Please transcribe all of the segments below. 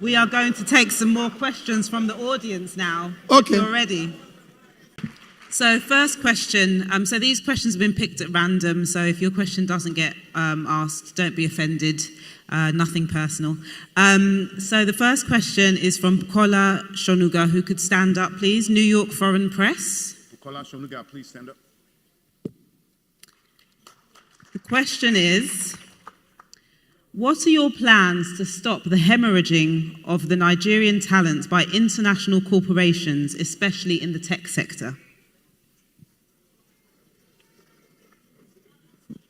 We are going to take some more questions from the audience now. Okay. If you're ready. So first question, so these questions have been picked at random, so if your question doesn't get asked, don't be offended, nothing personal. So the first question is from Bukola Shonuga, who could stand up, please. New York Foreign Press. Bukola Shonuga, please stand up. The question is, what are your plans to stop the hemorrhaging of the Nigerian talent by international corporations, especially in the tech sector?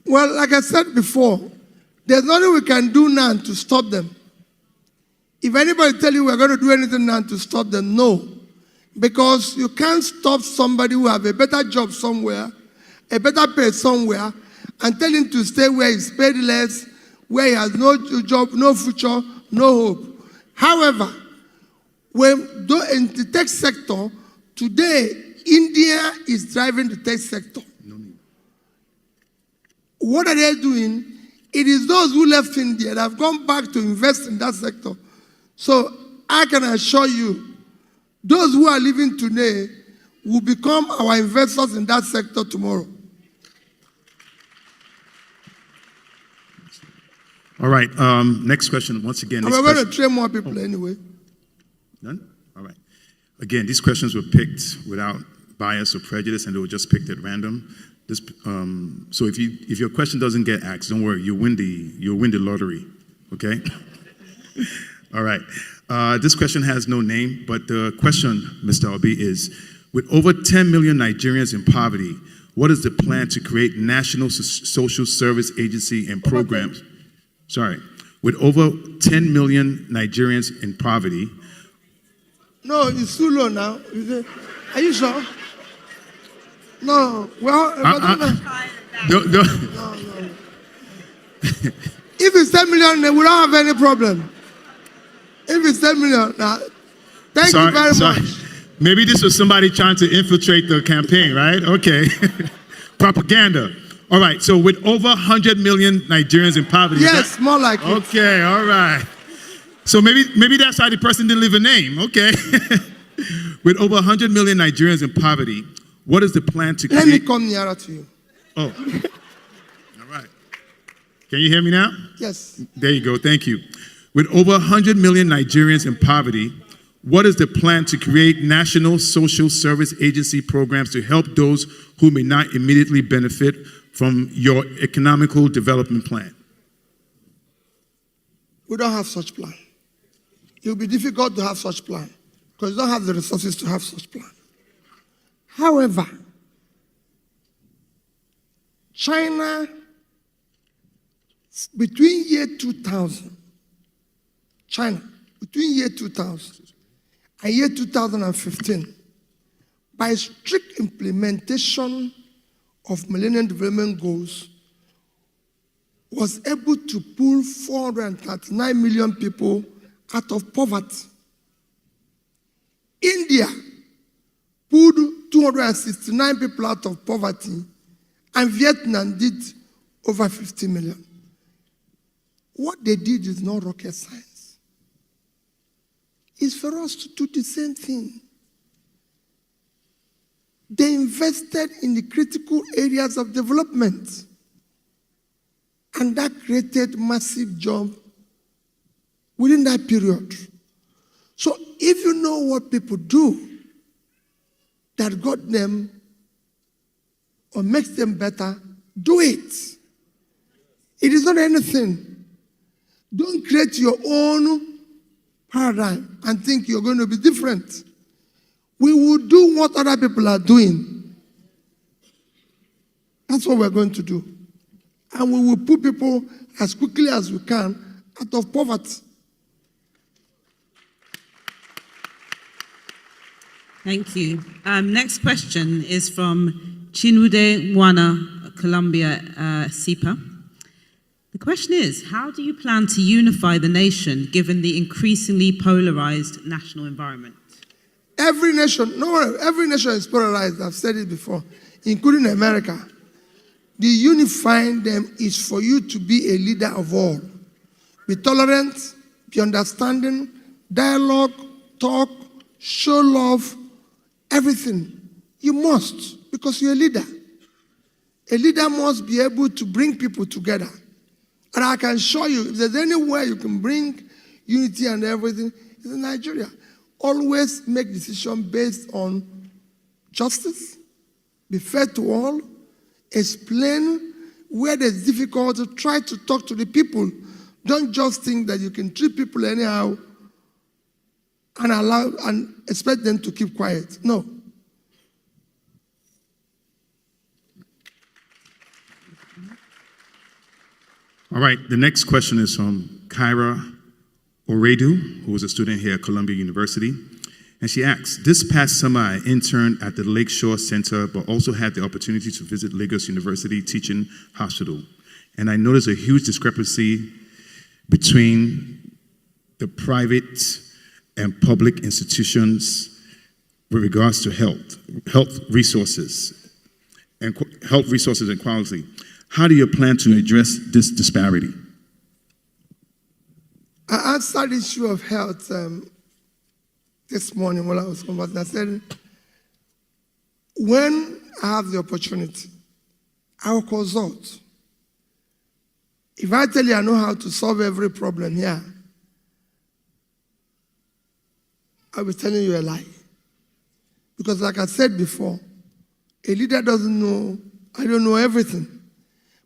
Well, like I said before, there's nothing we can do now to stop them. If anybody tell you we're going to do anything now to stop them, no. Because you can't stop somebody who have a better job somewhere, a better pay somewhere, and tell him to stay where he's paid less, where he has no job, no future, no hope. However, when in the tech sector, today, India is driving the tech sector. What are they doing? It is those who left India that have gone back to invest in that sector. So I can assure you, those who are living today will become our investors in that sector tomorrow. All right, next question. Once again, and we're going to train more people anyway. None? All right. Again, these questions were picked without bias or prejudice, and they were just picked at random. So if your question doesn't get asked, don't worry, you'll win the lottery, okay? All right. This question has no name, but the question, Mr. Obi, is, with over 10 million Nigerians in poverty, what is the plan to create national social service agency and programs? Sorry, with over 10 million Nigerians in poverty. No, it's too low now. Are you sure? No, well, no. If it's 10 million, then we don't have any problem. If it's 10 million, thank you very much. Maybe this was somebody trying to infiltrate the campaign, right? Okay. Propaganda. All right, so with over 100 million Nigerians in poverty. Yes, more like it. Okay, all right. So maybe that's why the person didn't leave a name. Okay. With over 100 million Nigerians in poverty, what is the plan to create? Let me come nearer to you. Oh. All right. Can you hear me now? Yes. There you go. Thank you. With over 100 million Nigerians in poverty, what is the plan to create national social service agency programs to help those who may not immediately benefit from your economical development plan? We don't have such plan. It will be difficult to have such plan because you don't have the resources to have such plan. However, China, between year 2000 and year 2015, by strict implementation of Millennium Development Goals, was able to pull 439 million people out of poverty. India pulled 269 people out of poverty, and Vietnam did over 50 million. What they did is not rocket science. It's for us to do the same thing. They invested in the critical areas of development, and that created massive jobs within that period. So if you know what people do that got them or makes them better, do it. It is not anything. Don't create your own paradigm and think you're going to be different. We will do what other people are doing. That's what we're going to do. And we will put people as quickly as we can out of poverty. Thank you. Next question is from Chinude Mwana, Columbia SIPA. The question is, how do you plan to unify the nation given the increasingly polarized national environment? Every nation is polarized, I've said it before, including America. The unifying them is for you to be a leader of all. Be tolerant, be understanding, dialogue, talk, show love, everything. You must, because you're a leader. A leader must be able to bring people together. And I can show you, if there's anywhere you can bring unity and everything, it's in Nigeria. Always make decisions based on justice, be fair to all, explain where there's difficulty, try to talk to the people. Don't just think that you can treat people anyhow and allow and expect them to keep quiet. No. All right, the next question is from Kyra Oredu, who is a student here at Columbia University. And she asks, this past summer I interned at the Lakeshore Center, but also had the opportunity to visit Lagos University Teaching Hospital. And I noticed a huge discrepancy between the private and public institutions with regards to health resources and quality. How do you plan to address this disparity? I answered the issue of health this morning while I was conversing. I said, when I have the opportunity, I will consult. If I tell you I know how to solve every problem here, I'll be telling you a lie. Because like I said before, a leader doesn't know, I don't know everything.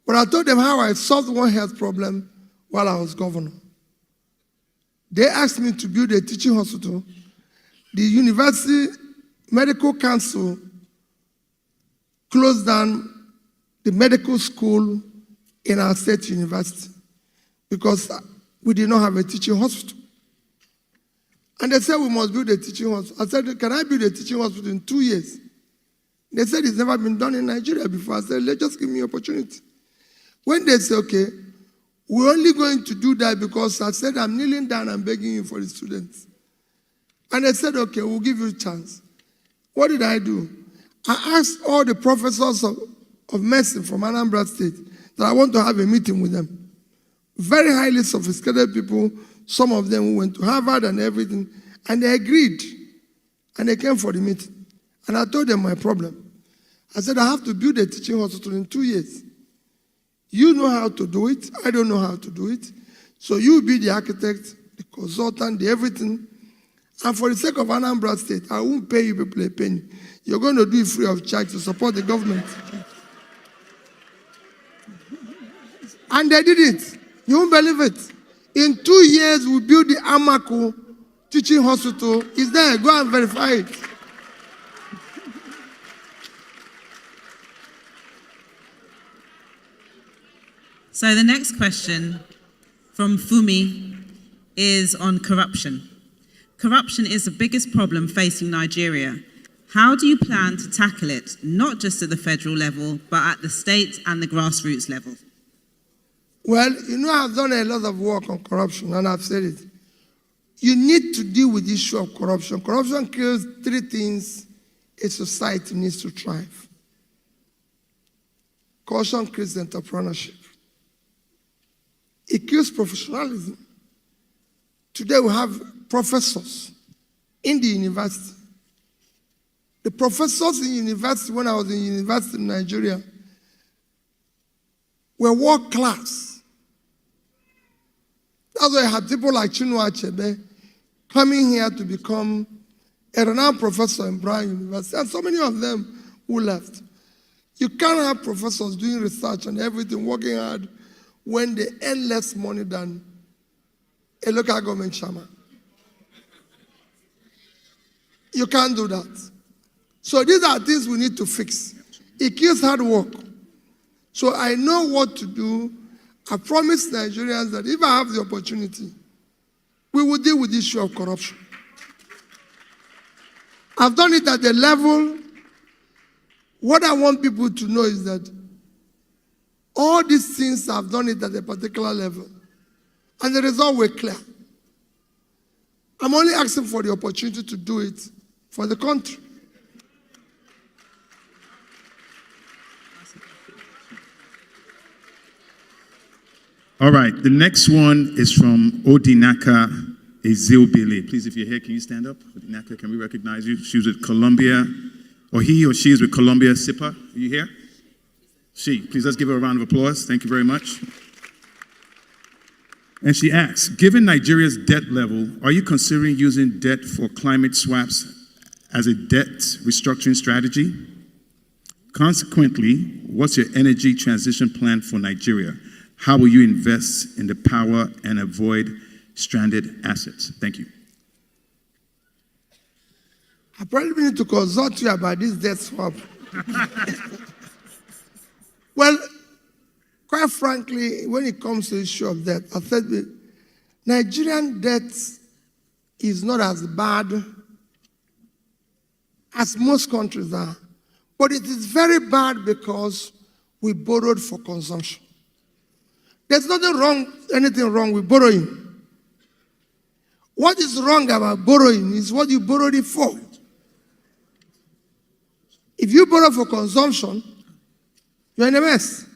But I told them how I solved one health problem while I was governor. They asked me to build a teaching hospital. The University Medical Council closed down the medical school in our state university because we did not have a teaching hospital. And they said we must build a teaching hospital. I said, can I build a teaching hospital in 2 years? They said it's never been done in Nigeria before. I said, let's just give me opportunity. When they say, okay, we're only going to do that because I said, I'm kneeling down and begging you for the students. And they said, okay, we'll give you a chance. What did I do? I asked all the professors of medicine from Anambra State that I want to have a meeting with them. Very highly sophisticated people, some of them who went to Harvard and everything, and they agreed. And they came for the meeting. And I told them my problem. I said, I have to build a teaching hospital in 2 years. You know how to do it. I don't know how to do it. So you be the architect, the consultant, the everything. And for the sake of Anambra State, I won't pay you people a penny. You're going to do it free of charge to support the government. And they did it. You won't believe it. In 2 years, we built the Amaku Teaching Hospital. It's there. Go and verify it. So the next question from Fumi is on corruption. Corruption is the biggest problem facing Nigeria. How do you plan to tackle it, not just at the federal level, but at the state and the grassroots level? Well, you know, I've done a lot of work on corruption, and I've said it. You need to deal with the issue of corruption. Corruption kills 3 things a society needs to thrive. Corruption kills entrepreneurship. It kills professionalism. Today we have professors in the university. The professors in university, when I was in university in Nigeria, were world class. That's why I had people like Chinua Achebe coming here to become a renowned professor in Brown University, and so many of them who left. You can't have professors doing research and everything, working hard, when they earn less money than a local government chairman. You can't do that. So these are things we need to fix. It kills hard work. So I know what to do. I promise Nigerians that if I have the opportunity, we will deal with the issue of corruption. I've done it at the level. What I want people to know is that all these things I've done it at a particular level. And the result were clear. I'm only asking for the opportunity to do it for the country. All right, the next one is from Odinaka Ezilbile. Please, if you're here, can you stand up? Naka, can we recognize you? She was with Columbia, or he or she is with Columbia SIPA. Are you here? She. Please, let's give her a round of applause. Thank you very much. And she asks, given Nigeria's debt level, are you considering using debt for climate swaps as a debt restructuring strategy? Consequently, what's your energy transition plan for Nigeria? How will you invest in the power and avoid stranded assets? Thank you. I probably need to consult you about this debt swap. Well, quite frankly, when it comes to the issue of debt, I said Nigerian debt is not as bad as most countries are. But it is very bad because we borrowed for consumption. There's anything wrong with borrowing. What is wrong about borrowing is what you borrowed it for. If you borrow for consumption, you're in a mess.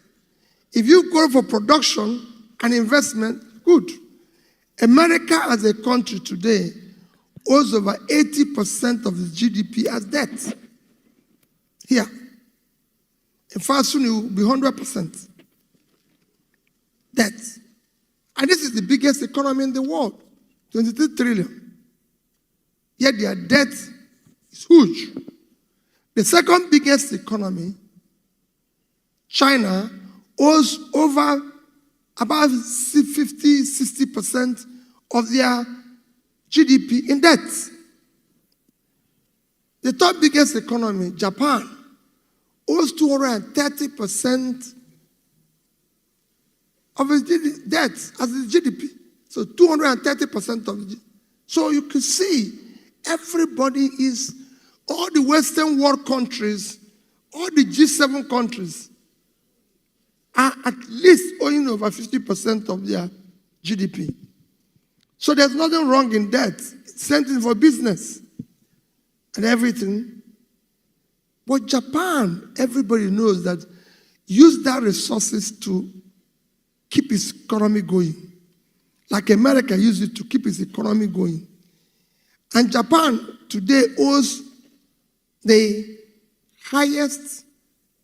If you borrow for production and investment, good. America as a country today owes over 80% of its GDP as debt. Here. In fact, soon it will be 100% debt. And this is the biggest economy in the world, 23 trillion. Yet their debt is huge. The second biggest economy, China, owes over about 50-60% of their GDP in debt. The third biggest economy, Japan, owes 230% of its debt as its GDP. So 230% of it. So you can see everybody is, all the Western world countries, all the G7 countries are at least owing over 50% of their GDP. So there's nothing wrong in debt. Same thing for business and everything. But Japan, everybody knows that, use that resources to keep its economy going. Like America used it to keep its economy going. And Japan today owes the highest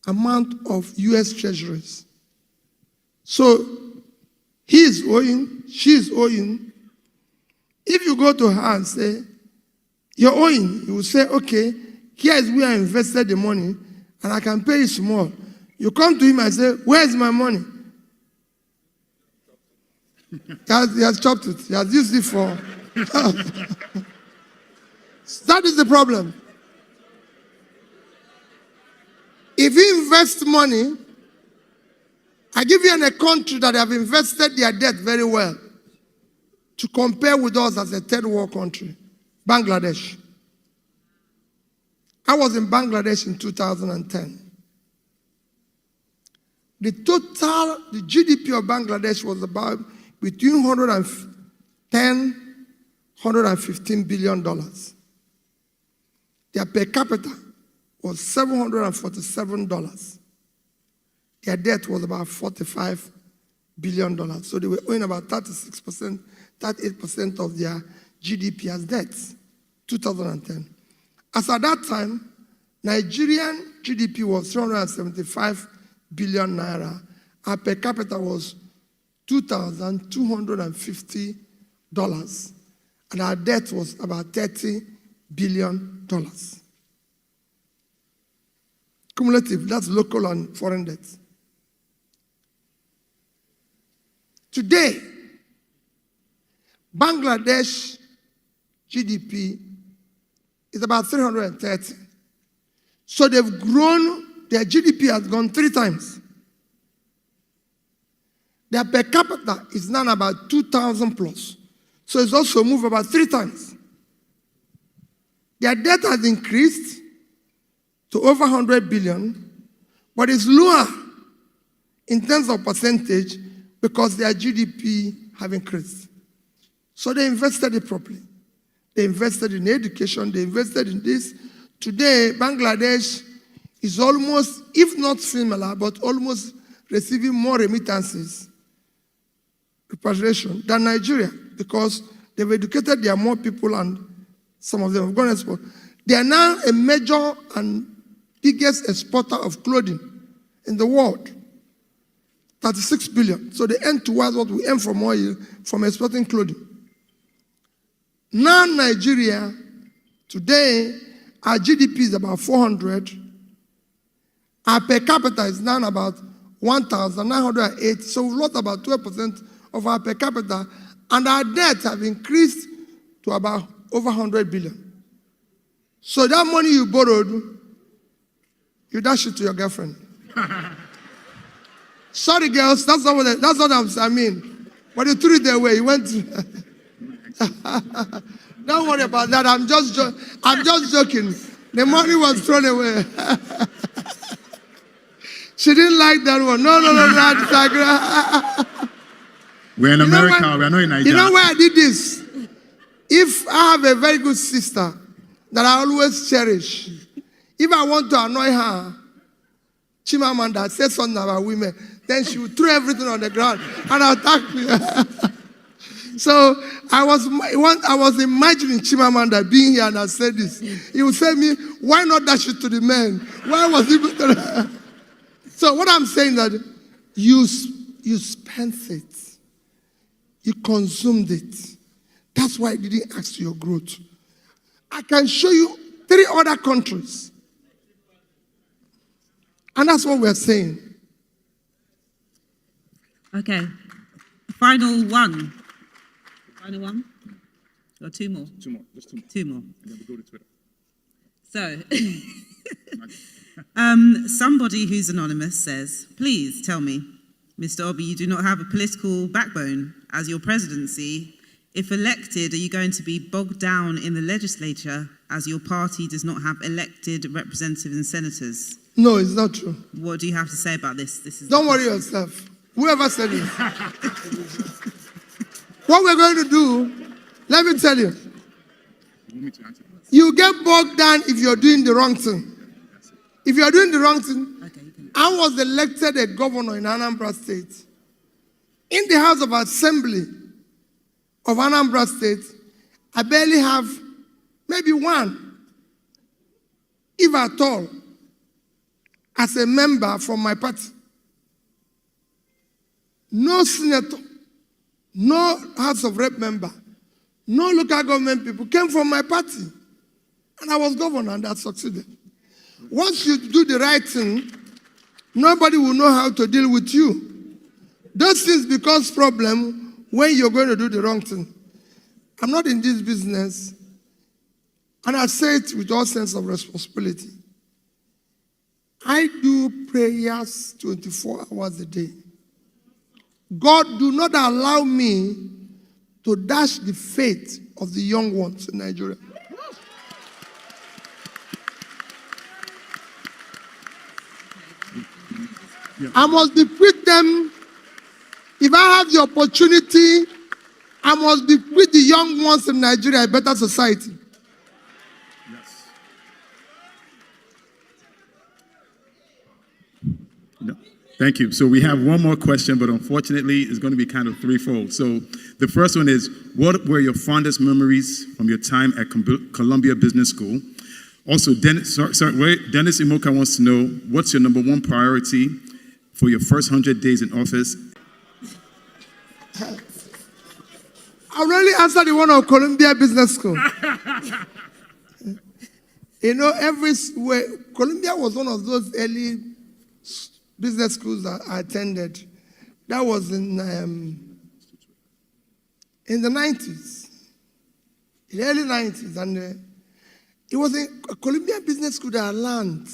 amount of US treasuries. So he is owing, she is owing. If you go to her and say, you're owing, you will say, okay, here is where I invested the money and I can pay you small. You come to him and say, where is my money? He has chopped it. He has used it for... That is the problem. If you invest money, I give you in a country that have invested their debt very well to compare with us as a third world country, Bangladesh. I was in Bangladesh in 2010. The GDP of Bangladesh was about between $110, $115 billion. Their per capita was $747. Their debt was about $45 billion. So they were owing about 36%, 38% of their GDP as debt, 2010. As at that time, Nigerian GDP was 375 billion naira. Our per capita was $2,250. And our debt was about $30 billion. Cumulative, that's local and foreign debt. Today, Bangladesh GDP is about 330. So they've grown, their GDP has gone 3 times. Their per capita is now about 2,000 plus. So it's also moved about 3 times. Their debt has increased to over 100 billion, but it's lower in terms of percentage because their GDP have increased. So they invested it properly. They invested in education, they invested in this. Today, Bangladesh is almost, if not similar, but almost receiving more remittances, repatriation, than Nigeria, because They've educated their more people, and some of them have gone export. They are now a major and biggest exporter of clothing in the world. 36 billion. So they earn towards what we earn from oil, from exporting clothing. Now Nigeria, today, our GDP is about 400. Our per capita is now about 1,908. So we've lost about 12% of our per capita. And our debts have increased to about over 100 billion. So that money you borrowed, you dash it to your girlfriend. Sorry, girls, that's what I mean. But you threw it away. You went to... Don't worry about that. I'm just joking. The money was thrown away. She didn't like that one. No. We're in America. We're not in Nigeria. You know why I did this? If I have a very good sister that I always cherish, if I want to annoy her, Chimamanda says something about women, then she would throw everything on the ground and attack me. So I was imagining Chimamanda being here and I said this. He would say to me, why not dash it to the men? Why was he... So what I'm saying that you spent it. You consumed it. That's why it didn't add to your growth. I can show you 3 other countries. And that's what we're saying. Okay. Final one. Final one? Or 2 more? 2 more. Just 2 more. 2 more. And then we go to Twitter. So, somebody who's anonymous says, please tell me, Mr. Obi, you do not have a political backbone as your presidency. If elected, are you going to be bogged down in the legislature as your party does not have elected representatives and senators? No, it's not true. What do you have to say about this? Don't worry yourself. Whoever said it. What we're going to do, let me tell you. You get bogged down if you're doing the wrong thing. If you're doing the wrong thing, I was elected a governor in Anambra State. In the House of Assembly of Anambra State, I barely have maybe one, if at all, as a member from my party. No senator, no House of Rep member, no local government people came from my party. And I was governor and I succeeded. Once you do the right thing, nobody will know how to deal with you. Those things become problem when you're going to do the wrong thing. I'm not in this business, and I say it with all sense of responsibility. I do prayers 24 hours a day. God, do not allow me to dash the faith of the young ones in Nigeria. I must bequeath them. If I have the opportunity, I must bequeath the young ones in Nigeria a better society. Yes. No. Thank you. So we have one more question, but unfortunately, it's going to be kind of threefold. So the first one is, what were your fondest memories from your time at Columbia Business School? Also, Dennis Imoka wants to know, what's your number 1 priority for your first 100 days in office? I've already answered the one of Columbia Business School. You know, Columbia was one of those early business schools that I attended. That was in the 90s, in the early 90s. And it was a Columbia Business School that I learned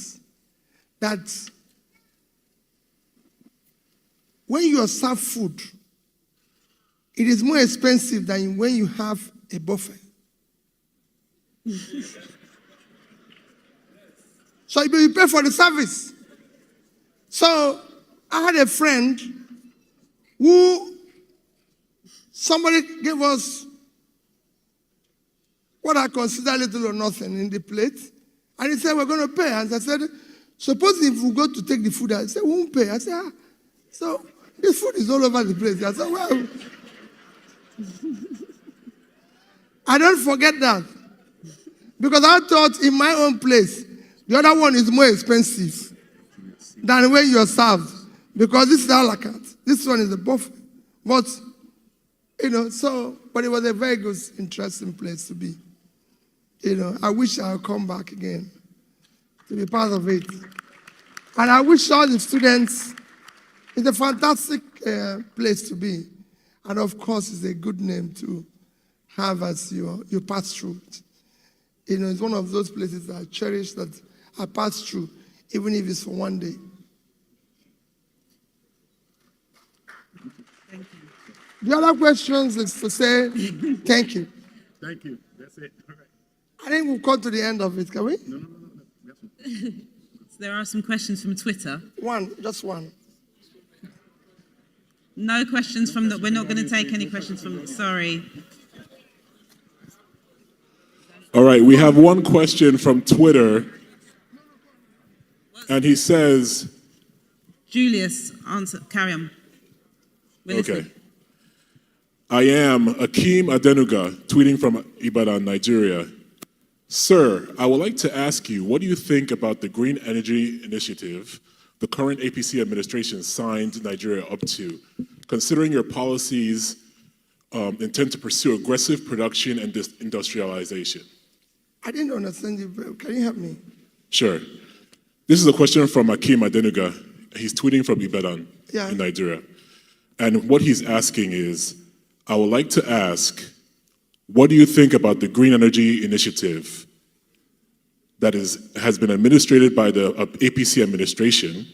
that when you are served food, it is more expensive than when you have a buffet. So you pay for the service. So I had a friend who somebody gave us what I consider little or nothing in the plate. And he said, we're going to pay. And I said, suppose if we go to take the food, I said, we won't pay. I said, so this food is all over the place. I said, well. I don't forget that. Because I thought in my own place, the other one is more expensive than when you're served. Because this is a la carte. This one is a buffet. But, but it was a very good, interesting place to be. I wish I would come back again to be part of it. And I wish all the students, it's a fantastic place to be. And of course, it's a good name to have as you pass through it. It's one of those places that I cherish, that I pass through, even if it's for one day. Thank you. The other questions is to say thank you. Thank you. That's it. All right. I think we've come to the end of it, can we? No. So there are some questions from Twitter. Just one. No questions from the, we're not going to take any questions from, sorry. All right, we have one question from Twitter, and he says, Julius, answer, carry on. We're okay. listening. I am Akeem Adenuga, tweeting from Ibadan, Nigeria. Sir, I would like to ask you, what do you think about the Green Energy Initiative the current APC administration signed Nigeria up to, considering your policies intend to pursue aggressive production and industrialization? I didn't understand you. Can you help me? Sure. This is a question from Akeem Adenuga. He's tweeting from Ibadan in Nigeria. And what he's asking is, I would like to ask, what do you think about the Green Energy Initiative that has been administered by the APC administration,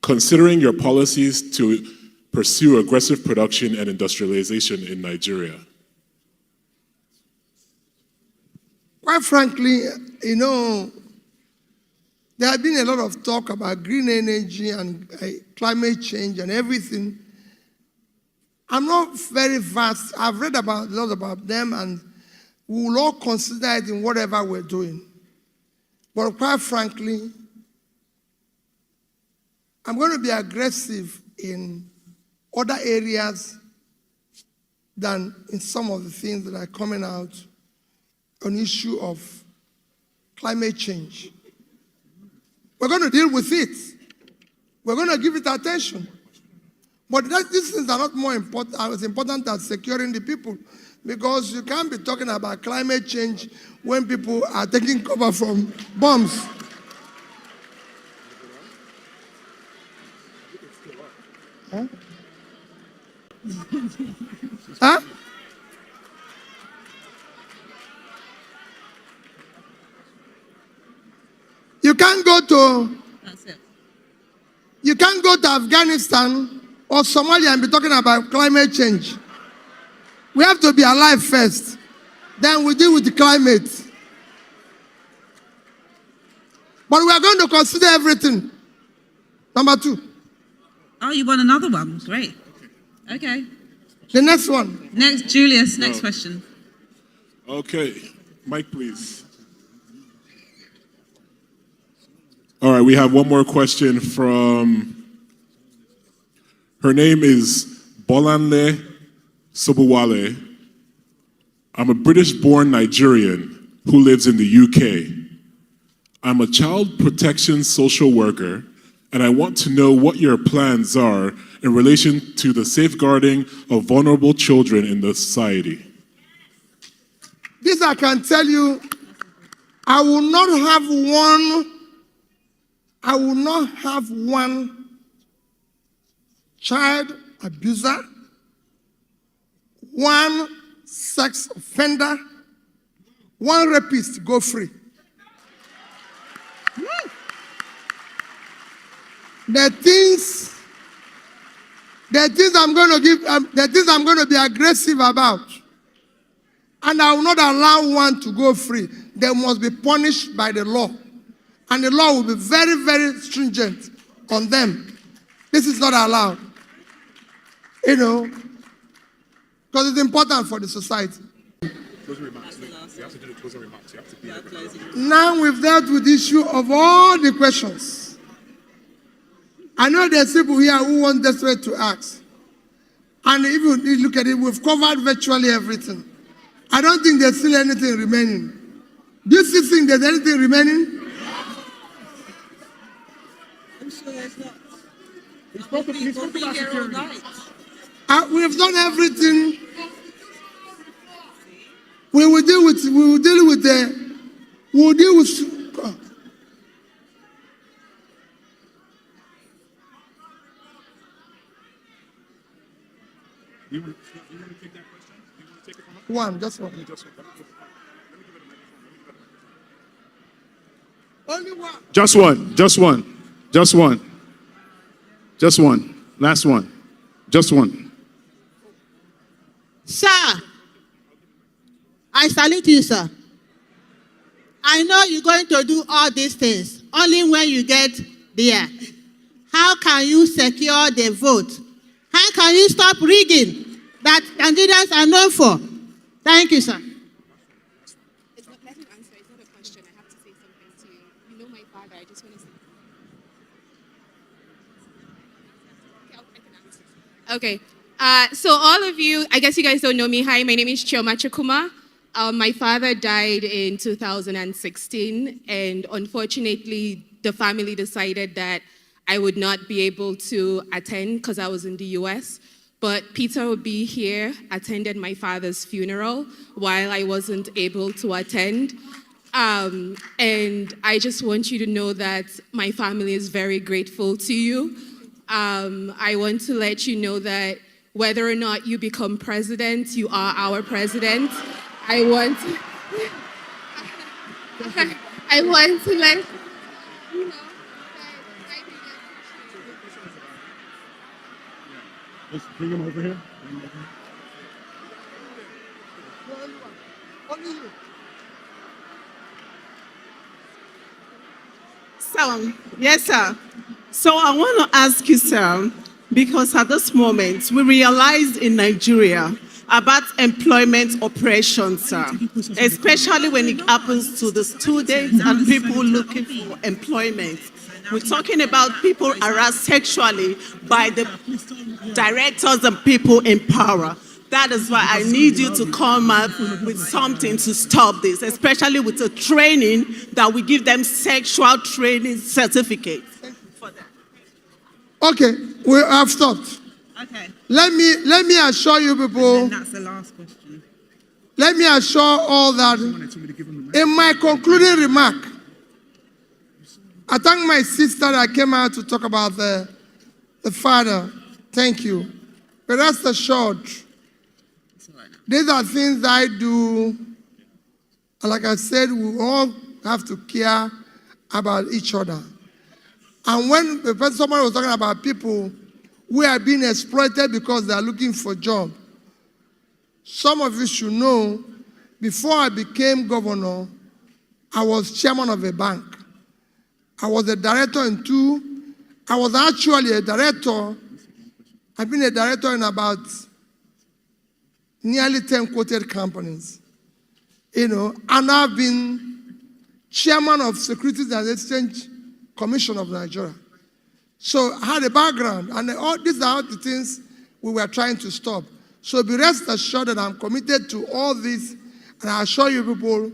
considering your policies to pursue aggressive production and industrialization in Nigeria? Quite frankly, there has been a lot of talk about green energy and climate change and everything. I'm not very vast. I've read a lot about them, and we will all consider it in whatever we're doing. But quite frankly, I'm going to be aggressive in other areas than in some of the things that are coming out on the issue of climate change. We're going to deal with it. We're going to give it attention. But these things are not more important, as important as securing the people, because you can't be talking about climate change when people are taking cover from bombs. Huh? Huh? You can't go to That's it. You can't go to Afghanistan or Somalia and be talking about climate change. We have to be alive first. Then we deal with the climate. But we are going to consider everything. Number 2. Oh, you want another one? Great. Okay. The next one. Next, Julius, next question. Okay, Mike, please. All right, we have one more question from, her name is Bolanle Sobuwale. I'm a British-born Nigerian who lives in the UK. I'm a child protection social worker, and I want to know what your plans are in relation to the safeguarding of vulnerable children in the society. This I can tell you, I will not have one child abuser, one sex offender, one rapist go free. The things I'm going to be aggressive about, and I will not allow one to go free. They must be punished by the law, and the law will be very, very stringent on them. This is not allowed, because it's important for the society. Closing remarks. You have to do the closing remarks. You have to be Now we've dealt with the issue of all the questions. I know there's people here who want desperate to ask. And if you look at it, we've covered virtually everything. I don't think there's still anything remaining. Do you still think there's anything remaining? I'm sure there's not. We have done everything. We will deal with the. You want to take that question? You want to take it from us? One, just one. Only one. Just one. Last one. Just one. Sir, I salute you, sir. I know you're going to do all these things only when you get there. How can you secure the vote? How can you stop rigging that Nigerians are known for? Thank you, sir. It's not, let him answer. It's not a question. I have to say something to you. You know my father. I just want to say. Okay, I can answer. Okay. So all of you, I guess you guys don't know me. Hi, my name is Chioma Chukuma. My father died in 2016, and unfortunately, the family decided that I would not be able to attend because I was in the US. But Peter would be here, attended my father's funeral while I wasn't able to attend. And I just want you to know that my family is very grateful to you. I want to let you know that whether or not you become president, you are our president. I want to let you know that I think Let's bring him over here. So, yes, sir. So I want to ask you, sir, because at this moment, we realized in Nigeria about employment oppressions, sir, especially when it happens to the students and people looking for employment. We're talking about people harassed sexually by the directors and people in power. That is why I need you to come up with something to stop this, especially with the training that we give them sexual training certificates. Okay, we have stopped. Okay. Let me assure you people. And that's the last question. Let me assure all that in my concluding remark, I thank my sister that came out to talk about the father. Thank you. But rest assured, these are things I do. And like I said, we all have to care about each other. And when someone was talking about people who are being exploited because they are looking for a job, some of you should know, before I became governor, I was chairman of a bank. I was a director in two. I was actually a director. I've been a director in about nearly 10 quoted companies. And I've been chairman of Securities and Exchange Commission of Nigeria. So I had a background, and all these are the things we were trying to stop. So be rest assured that I'm committed to all this, and I assure you people,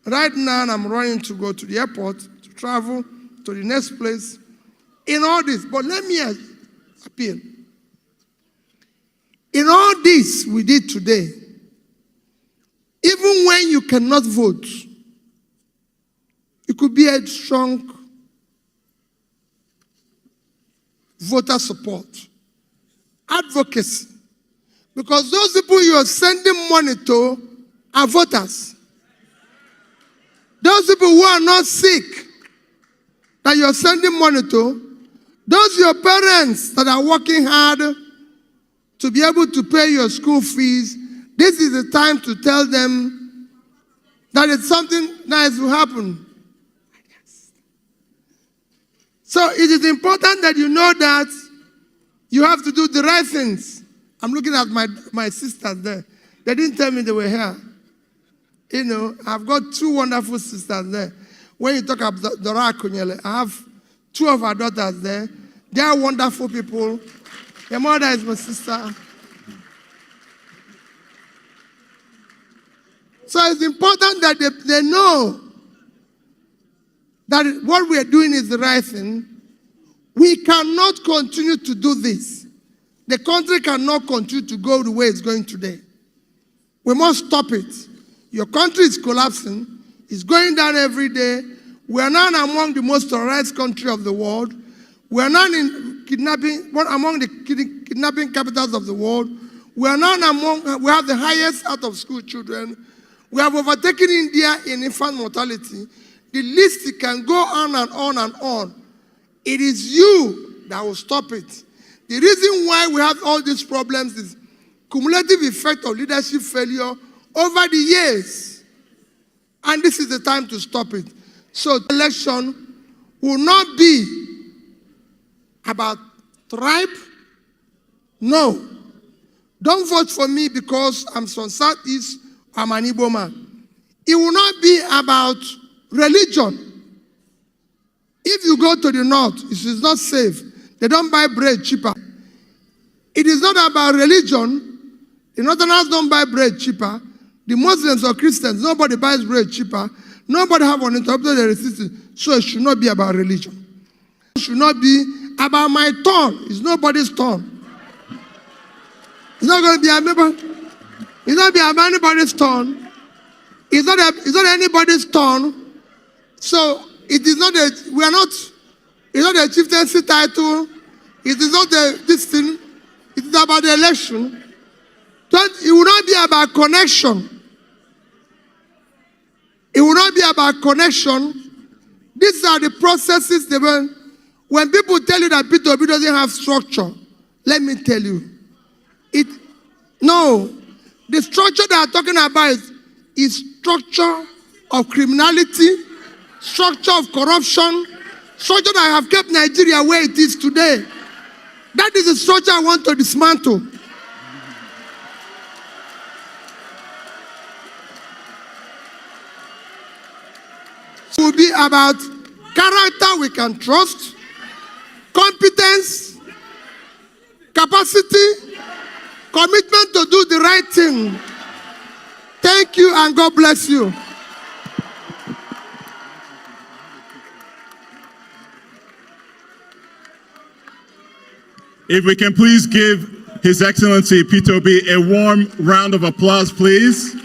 right now I'm running to go to the airport, to travel to the next place, in all this. But let me appeal. In all this we did today, even when you cannot vote, it could be a strong voter support, advocacy, because those people you are sending money to are voters. Those people who are not sick that you're sending money to, those your parents that are working hard to be able to pay your school fees, this is the time to tell them that it's something nice will happen. So it is important that you know that you have to do the right things. I'm looking at my sisters there. They didn't tell me they were here. I've got two wonderful sisters there. When you talk about Dora Akunyele, I have two of our daughters there. They are wonderful people. Your mother is my sister. So it's important that they know that what we are doing is the right thing. We cannot continue to do this. The country cannot continue to go the way it's going today. We must stop it. Your country is collapsing. It's going down every day. We are now among the most terrorized country of the world. We are now among the kidnapping capitals of the world. We are now we have the highest out of school children. We have overtaken India in infant mortality. The list can go on and on and on. It is you that will stop it. The reason why we have all these problems is cumulative effect of leadership failure over the years. And this is the time to stop it. So the election will not be about tribe. No. Don't vote for me because I'm from Southeast, I'm an Igbo man. It will not be about religion. If you go to the north, it is not safe. They don't buy bread cheaper. It is not about religion. The northerners don't buy bread cheaper. The Muslims or Christians, nobody buys bread cheaper. Nobody have uninterrupted resistance. So it should not be about religion. It should not be about my turn. It's nobody's turn. It's not going to be it's not be about anybody's turn. It's not anybody's turn. So it is not it's not a chieftaincy title. It is not this thing. It is about the election. It will not be about connection. It will not be about connection. These are the processes when people tell you that P2B doesn't have structure, let me tell you. The structure they are talking about is structure of criminality, structure of corruption, structure that have kept Nigeria where it is today. That is the structure I want to dismantle. It will be about character we can trust, competence, capacity, commitment to do the right thing. Thank you and God bless you. If we can please give His Excellency P2B a warm round of applause, please.